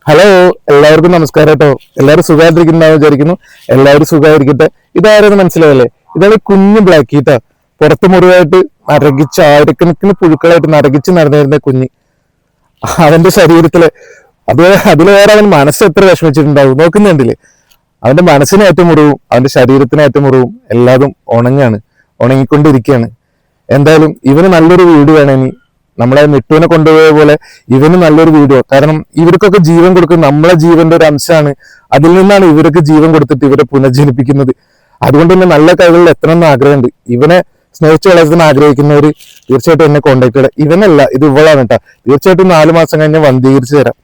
Hello, എല്ലാവർക്കും നമസ്കാരം കേട്ടോ. എല്ലാവരും സുഖമായിട്ടിരിക്കുന്നതാണെന്ന് വിചാരിക്കുന്നു. എല്ലാവരും സുഖമായിരിക്കട്ടെ. ഇതാരെന്ന് മനസ്സിലായല്ലേ? ഇതാണ് കുഞ്ഞ് ബ്ലാക്ക് ഹീറ്റാ. പുറത്ത് മുറിവായിട്ട് നരകിച്ച് ആയിരക്കണക്കിന് പുഴുക്കളായിട്ട് നരകിച്ച് നടന്നിരുന്ന കുഞ്ഞ്. അവന്റെ ശരീരത്തില് അതിൽ വേറെ അവൻ മനസ്സ് എത്ര വിഷമിച്ചിട്ടുണ്ടാവും നോക്കുന്നുണ്ടല്ലേ. അവന്റെ മനസ്സിനേറ്റവും മുറിവും അവന്റെ ശരീരത്തിനേറ്റവും മുറിവും എല്ലാതും ഉണങ്ങിക്കൊണ്ടിരിക്കുകയാണ്. എന്തായാലും ഇവന് നല്ലൊരു വീട് വേണം. ഇനി നമ്മളെ മിട്ടുവിനെ കൊണ്ടുപോയ പോലെ ഇവന് നല്ലൊരു വീഡിയോ. കാരണം ഇവർക്കൊക്കെ ജീവൻ കൊടുക്കുന്ന നമ്മളെ ജീവന്റെ ഒരു അംശമാണ്. അതിൽ നിന്നാണ് ഇവരൊക്കെ ജീവൻ കൊടുത്തിട്ട് ഇവരെ പുനർജനിപ്പിക്കുന്നത്. അതുകൊണ്ട് തന്നെ നല്ല കൈകളിൽ എത്തണമെന്ന് ആഗ്രഹമുണ്ട്. ഇവനെ സ്നേഹിച്ച് വളർത്താൻ ആഗ്രഹിക്കുന്നവർ തീർച്ചയായിട്ടും എന്നെ കോണ്ടാക്ട് ചെയ്യുക. ഇവനല്ല, ഇത് ഇവളാണ് കേട്ടോ. തീർച്ചയായിട്ടും 4 മാസം കഴിഞ്ഞ് വന്ധീകരിച്ചു തരാം.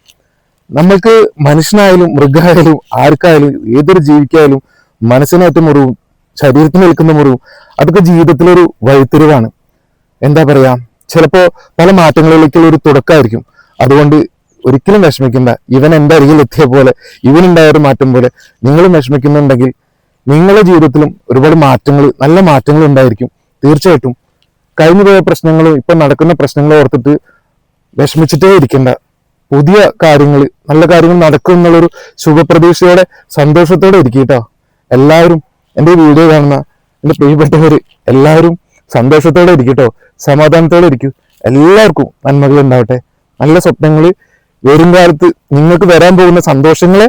നമ്മൾക്ക് മനുഷ്യനായാലും മൃഗമായാലും ആർക്കായാലും ഏതൊരു ജീവിക്കായാലും മനസ്സിനേറ്റ മുറിവും ശരീരത്തിന് നിൽക്കുന്ന മുറിവും അതൊക്കെ ജീവിതത്തിലൊരു വഴിത്തിരിവാണ്. എന്താ പറയാ, ചിലപ്പോ പല മാറ്റങ്ങളിലേക്കുള്ള ഒരു തുടക്കമായിരിക്കും. അതുകൊണ്ട് ഒരിക്കലും വിഷമിക്കണ്ട. ഇവൻ എൻ്റെ അരികിൽ എത്തിയ പോലെ, ഇവനുണ്ടായ ഒരു മാറ്റം പോലെ നിങ്ങളും വിഷമിക്കുന്നുണ്ടെങ്കിൽ നിങ്ങളുടെ ജീവിതത്തിലും ഒരുപാട് മാറ്റങ്ങൾ, നല്ല മാറ്റങ്ങൾ ഉണ്ടായിരിക്കും. തീർച്ചയായിട്ടും കഴിഞ്ഞു പോയ പ്രശ്നങ്ങളും ഇപ്പൊ നടക്കുന്ന പ്രശ്നങ്ങളും ഓർത്തിട്ട് വിഷമിച്ചിട്ടേ ഇരിക്കണ്ട. പുതിയ കാര്യങ്ങൾ, നല്ല കാര്യങ്ങൾ നടക്കും എന്നുള്ളൊരു ശുഭപ്രതീക്ഷയോടെ സന്തോഷത്തോടെ ഇരിക്കും കേട്ടോ. എല്ലാവരും എൻ്റെ വീഡിയോ കാണുന്ന എൻ്റെ പ്രിയപ്പെട്ടവർ എല്ലാവരും സന്തോഷത്തോടെ ഇരിക്കട്ടോ, സമാധാനത്തോടെ ഇരിക്കും. എല്ലാവർക്കും നന്മകൾ ഉണ്ടാവട്ടെ. നല്ല സ്വപ്നങ്ങൾ വരും കാലത്ത് നിങ്ങൾക്ക് വരാൻ പോകുന്ന സന്തോഷങ്ങളെ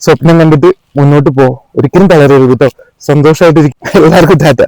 സ്വപ്നം കണ്ടിട്ട് മുന്നോട്ട് ഒരിക്കലും തളരരുത് കേട്ടോ. സന്തോഷമായിട്ടിരിക്കും. എല്ലാവർക്കും ടാറ്റ.